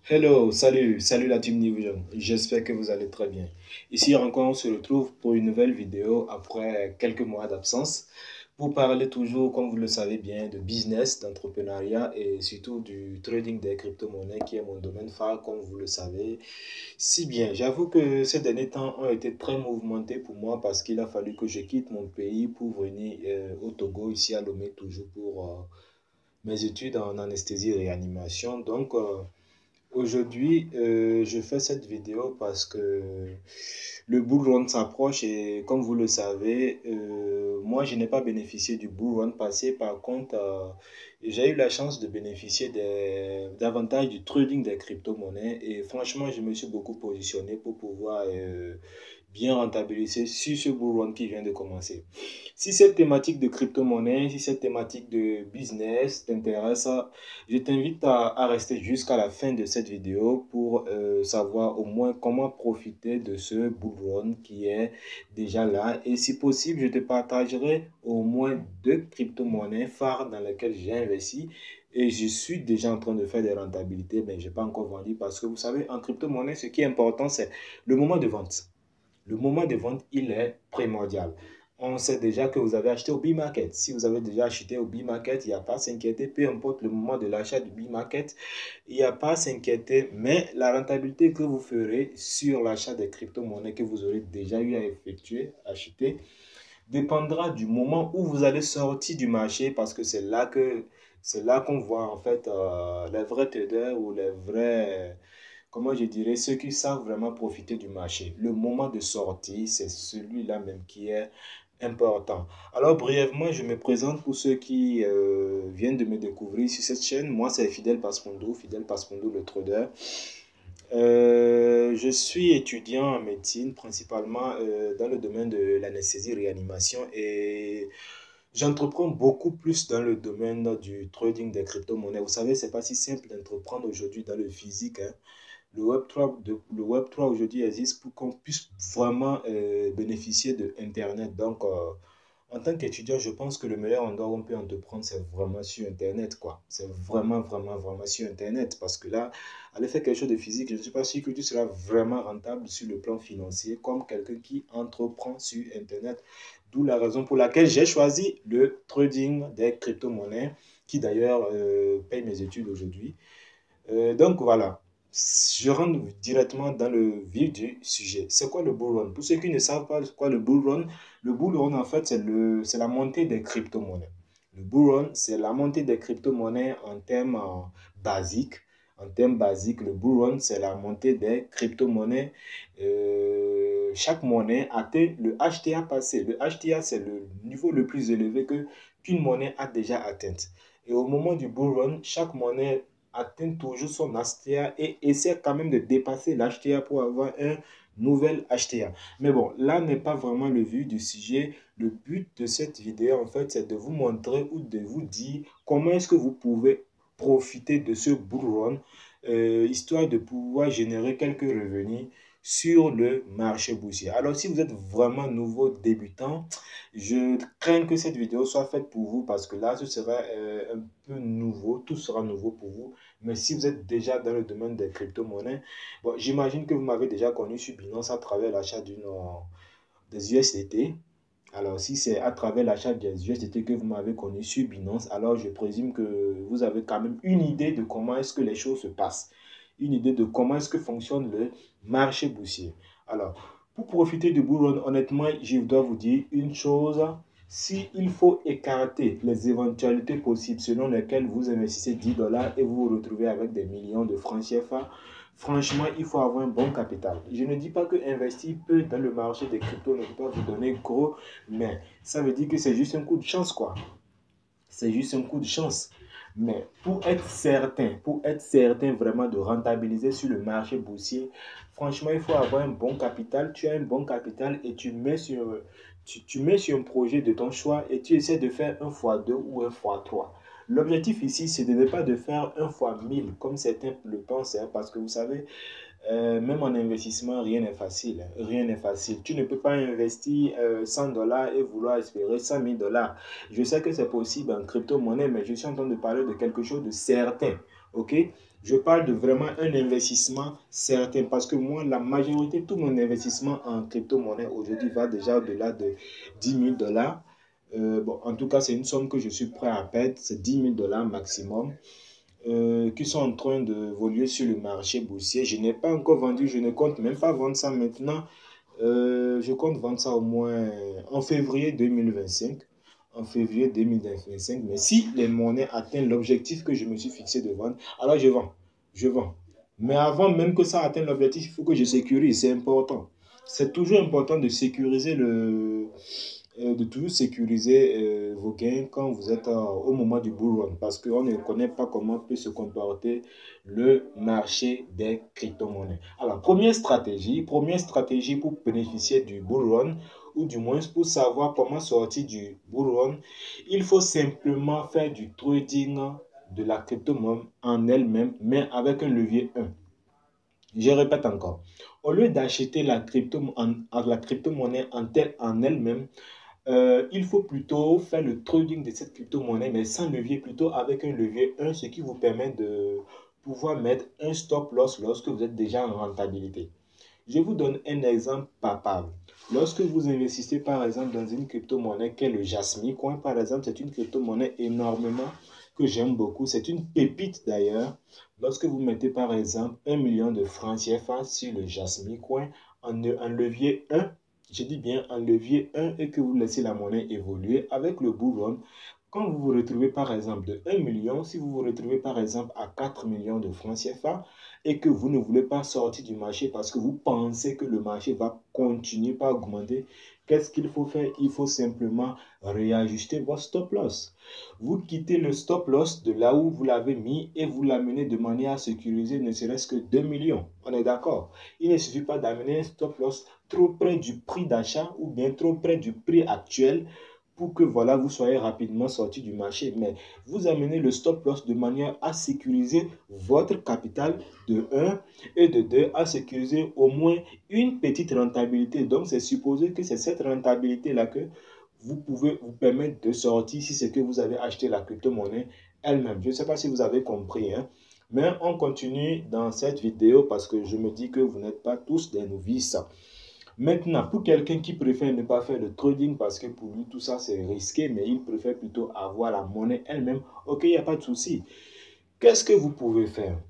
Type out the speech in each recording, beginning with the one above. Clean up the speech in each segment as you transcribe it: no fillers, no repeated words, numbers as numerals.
Hello, salut la team New Vision. J'espère que vous allez très bien. Ici encore, on se retrouve pour une nouvelle vidéo après quelques mois d'absence pour parler toujours, comme vous le savez bien, de business, d'entrepreneuriat et surtout du trading des crypto-monnaies qui est mon domaine phare, comme vous le savez si bien. J'avoue que ces derniers temps ont été très mouvementés pour moi parce qu'il a fallu que je quitte mon pays pour venir au Togo, ici à Lomé, toujours pour mes études en anesthésie et réanimation. Aujourd'hui, je fais cette vidéo parce que le bull run s'approche et comme vous le savez, moi je n'ai pas bénéficié du bull run passé. Par contre, j'ai eu la chance de bénéficier davantage du trading des crypto-monnaies et franchement, je me suis beaucoup positionné pour pouvoir bien rentabiliser sur ce bull run qui vient de commencer. Si cette thématique de crypto-monnaie, si cette thématique de business t'intéresse, je t'invite à rester jusqu'à la fin de cette vidéo pour savoir au moins comment profiter de ce bull run qui est déjà là. Et si possible, je te partagerai au moins deux crypto-monnaies phares dans lesquelles j'ai investi. Et je suis déjà en train de faire des rentabilités, mais je n'ai pas encore vendu parce que vous savez, en crypto-monnaie, ce qui est important, c'est le moment de vente. Le moment de vente, il est primordial. On sait déjà que vous avez acheté au B-Market. Si vous avez déjà acheté au B-Market, il n'y a pas à s'inquiéter. Peu importe le moment de l'achat du B-Market, il n'y a pas à s'inquiéter. Mais la rentabilité que vous ferez sur l'achat des crypto-monnaies que vous aurez déjà eu à effectuer, acheter, dépendra du moment où vous allez sortir du marché parce que c'est là qu'on voit en fait les vrais traders ou les vrais comment je dirais, ceux qui savent vraiment profiter du marché. Le moment de sortie, c'est celui-là même qui est important. Alors, brièvement, je me présente pour ceux qui viennent de me découvrir sur cette chaîne. Moi, c'est Fidel Paspondo, le trader. Je suis étudiant en médecine, principalement dans le domaine de l'anesthésie-réanimation et j'entreprends beaucoup plus dans le domaine du trading des crypto-monnaies. Vous savez, c'est pas si simple d'entreprendre aujourd'hui dans le physique, hein. Le Web3 aujourd'hui existe pour qu'on puisse vraiment bénéficier de Internet. En tant qu'étudiant, je pense que le meilleur endroit où on peut entreprendre, c'est vraiment sur Internet, quoi. C'est vraiment sur Internet. Parce que là, aller faire quelque chose de physique, je ne suis pas sûr que tu seras vraiment rentable sur le plan financier comme quelqu'un qui entreprend sur Internet. D'où la raison pour laquelle j'ai choisi le trading des crypto-monnaies, qui d'ailleurs paye mes études aujourd'hui. Voilà, je rentre directement dans le vif du sujet. C'est quoi le bull run? Pour ceux qui ne savent pas quoi le bull run en fait c'est la montée des crypto-monnaies. Le bull run, c'est la montée des crypto-monnaies en termes basiques. En termes basiques, le bull run, c'est la montée des crypto-monnaies. Chaque monnaie atteint le HTA passé. Le HTA, c'est le niveau le plus élevé qu'une monnaie a déjà atteint. Et au moment du bull run, chaque monnaie atteint toujours son HTA et essaie quand même de dépasser l'HTA pour avoir un nouvel HTA. Mais bon, là n'est pas vraiment le vue du sujet. Le but de cette vidéo, en fait, c'est de vous montrer ou de vous dire comment est-ce que vous pouvez profiter de ce bull run, histoire de pouvoir générer quelques revenus sur le marché boursier. Alors, si vous êtes vraiment nouveau débutant, je crains que cette vidéo soit faite pour vous parce que là, ce sera un peu nouveau, tout sera nouveau pour vous. Mais si vous êtes déjà dans le domaine des crypto-monnaies, bon, j'imagine que vous m'avez déjà connu sur Binance à travers l'achat des USDT. Alors, si c'est à travers l'achat des USDT que vous m'avez connu sur Binance, alors je présume que vous avez quand même une idée de comment est-ce que les choses se passent. Une idée de comment est-ce que fonctionne le marché boursier. Alors, pour profiter du bull run, honnêtement, je dois vous dire une chose. Si il faut écarter les éventualités possibles selon lesquelles vous investissez 10 dollars et vous vous retrouvez avec des millions de francs CFA, franchement, il faut avoir un bon capital. Je ne dis pas que investir peu dans le marché des cryptos ne peut pas vous donner gros, mais ça veut dire que c'est juste un coup de chance, quoi. C'est juste un coup de chance. Mais pour être certain vraiment de rentabiliser sur le marché boursier, franchement, il faut avoir un bon capital. Tu as un bon capital et tu mets sur un projet de ton choix et tu essaies de faire un fois 2 ou un fois 3. L'objectif ici, c'est de ne pas de faire un fois 1000 comme certains le pensent, hein, parce que vous savez, même en investissement, rien n'est facile, hein. Rien n'est facile. Tu ne peux pas investir 100 dollars et vouloir espérer 100 000 dollars. Je sais que c'est possible en crypto-monnaie, mais je suis en train de parler de quelque chose de certain. OK? Je parle de vraiment un investissement certain parce que moi, la majorité, tout mon investissement en crypto-monnaie aujourd'hui va déjà au-delà de 10 000 $. Bon, en tout cas, c'est une somme que je suis prêt à perdre, c'est 10 000 $ maximum, qui sont en train de d'évoluer sur le marché boursier. Je n'ai pas encore vendu, je ne compte même pas vendre ça maintenant. Je compte vendre ça au moins en février 2025. En février 2025. Mais si les monnaies atteignent l'objectif que je me suis fixé de vendre, alors je vends. Je vends. Mais avant même que ça atteigne l'objectif, il faut que je sécurise. C'est important. C'est toujours important de sécuriser de toujours sécuriser vos gains quand vous êtes au moment du bull run parce qu'on ne connaît pas comment peut se comporter le marché des crypto-monnaies. Alors, première stratégie pour bénéficier du bull run ou du moins pour savoir comment sortir du bull run, il faut simplement faire du trading de la crypto-monnaie en elle-même, mais avec un levier 1. Je répète encore, au lieu d'acheter la crypto-monnaie en elle-même, il faut plutôt faire le trading de cette crypto-monnaie, mais sans levier, plutôt avec un levier 1, ce qui vous permet de pouvoir mettre un stop loss lorsque vous êtes déjà en rentabilité. Je vous donne un exemple palpable. Lorsque vous investissez par exemple dans une crypto-monnaie qui est le Jasmy Coin, par exemple, c'est une crypto-monnaie énormément que j'aime beaucoup. C'est une pépite d'ailleurs. Lorsque vous mettez par exemple 1 million de francs CFA sur le Jasmy Coin en levier 1, je dis bien en levier 1 et que vous laissez la monnaie évoluer avec le bull run, quand vous vous retrouvez par exemple de 1 million, si vous vous retrouvez par exemple à 4 millions de francs CFA, et que vous ne voulez pas sortir du marché parce que vous pensez que le marché va continuer par augmenter, qu'est-ce qu'il faut faire? Il faut simplement réajuster votre stop loss. Vous quittez le stop loss de là où vous l'avez mis et vous l'amenez de manière à sécuriser ne serait-ce que 2 millions. On est d'accord? Il ne suffit pas d'amener un stop loss trop près du prix d'achat ou bien trop près du prix actuel pour que voilà, vous soyez rapidement sorti du marché. Mais vous amenez le stop loss de manière à sécuriser votre capital de 1 et de 2, à sécuriser au moins une petite rentabilité. Donc, c'est supposé que c'est cette rentabilité-là que vous pouvez vous permettre de sortir si c'est que vous avez acheté la crypto-monnaie elle-même. Je ne sais pas si vous avez compris, hein? Mais on continue dans cette vidéo parce que je me dis que vous n'êtes pas tous des novices. Maintenant, pour quelqu'un qui préfère ne pas faire de trading parce que pour lui tout ça c'est risqué, mais il préfère plutôt avoir la monnaie elle-même, ok, il n'y a pas de souci. Qu'est-ce que vous pouvez faire?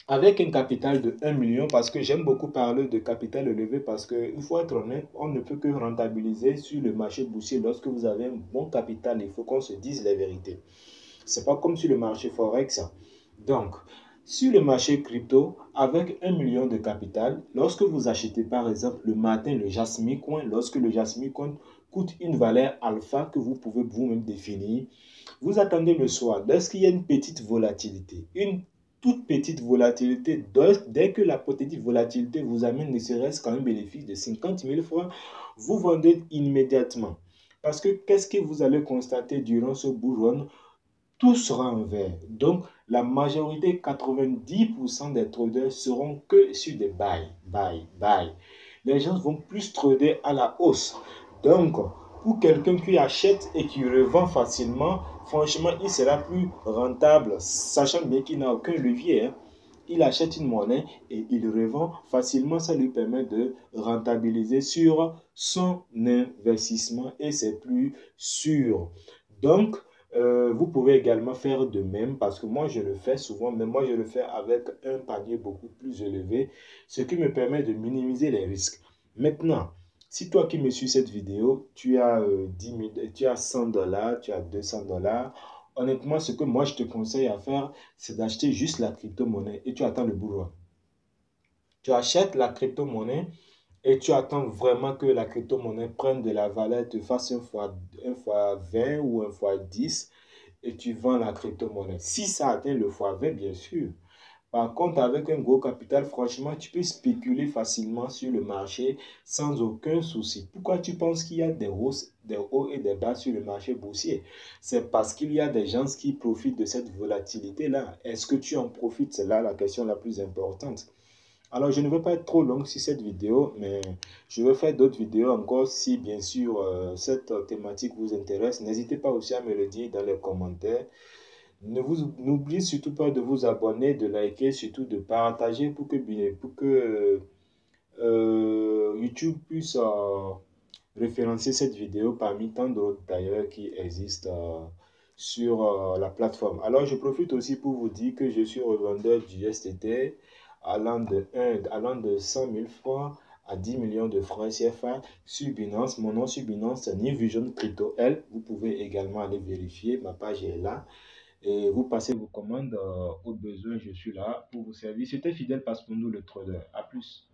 Avec un capital de 1 million, parce que j'aime beaucoup parler de capital élevé parce qu'il faut être honnête, on ne peut que rentabiliser sur le marché boursier lorsque vous avez un bon capital. Il faut qu'on se dise la vérité. C'est pas comme sur le marché Forex. Donc, sur le marché crypto, avec 1 million de capital, lorsque vous achetez par exemple le matin le Jasmy Coin, lorsque le Jasmy Coin coûte une valeur alpha que vous pouvez vous-même définir, vous attendez le soir, lorsqu'il y a une petite volatilité, une toute petite volatilité, dès que la petite volatilité vous amène ne serait-ce qu'un bénéfice de 50 000 francs, vous vendez immédiatement. Parce que qu'est-ce que vous allez constater durant ce bull run? Tout sera en vert. Donc, la majorité, 90% des traders seront que sur des buy, buy, buy. Les gens vont plus trader à la hausse. Donc, pour quelqu'un qui achète et qui revend facilement, franchement, il sera plus rentable, sachant bien qu'il n'a aucun levier, hein. Il achète une monnaie et il revend facilement. Ça lui permet de rentabiliser sur son investissement et c'est plus sûr. Donc, vous pouvez également faire de même parce que moi je le fais souvent, mais moi je le fais avec un panier beaucoup plus élevé, ce qui me permet de minimiser les risques. Maintenant, si toi qui me suis cette vidéo, tu as 10 000, tu as 100 $, tu as 200 $, honnêtement, ce que moi je te conseille à faire, c'est d'acheter juste la crypto-monnaie et tu attends le bourreau. Tu achètes la crypto-monnaie et tu attends vraiment que la crypto-monnaie prenne de la valeur, te fasse un fois 20 ou un fois 10 et tu vends la crypto-monnaie. Si ça atteint le fois 20, bien sûr. Par contre, avec un gros capital, franchement, tu peux spéculer facilement sur le marché sans aucun souci. Pourquoi tu penses qu'il y a des hauts et des bas sur le marché boursier? C'est parce qu'il y a des gens qui profitent de cette volatilité-là. Est-ce que tu en profites? C'est là la question la plus importante. Alors, je ne veux pas être trop long sur cette vidéo, mais je vais faire d'autres vidéos encore si, bien sûr, cette thématique vous intéresse. N'hésitez pas aussi à me le dire dans les commentaires. N'oubliez surtout pas de vous abonner, de liker, surtout de partager pour que YouTube puisse référencer cette vidéo parmi tant d'autres d'ailleurs qui existent sur la plateforme. Alors, je profite aussi pour vous dire que je suis revendeur du STT allant de 100 000 francs à 10 millions de francs CFA sur Binance. Mon nom sur Binance, c'est Vision Crypto L. Vous pouvez également aller vérifier, ma page est là. Et vous passez vos commandes au besoin, je suis là pour vous servir. C'était Fidèle Passepoundou, le trader. À plus.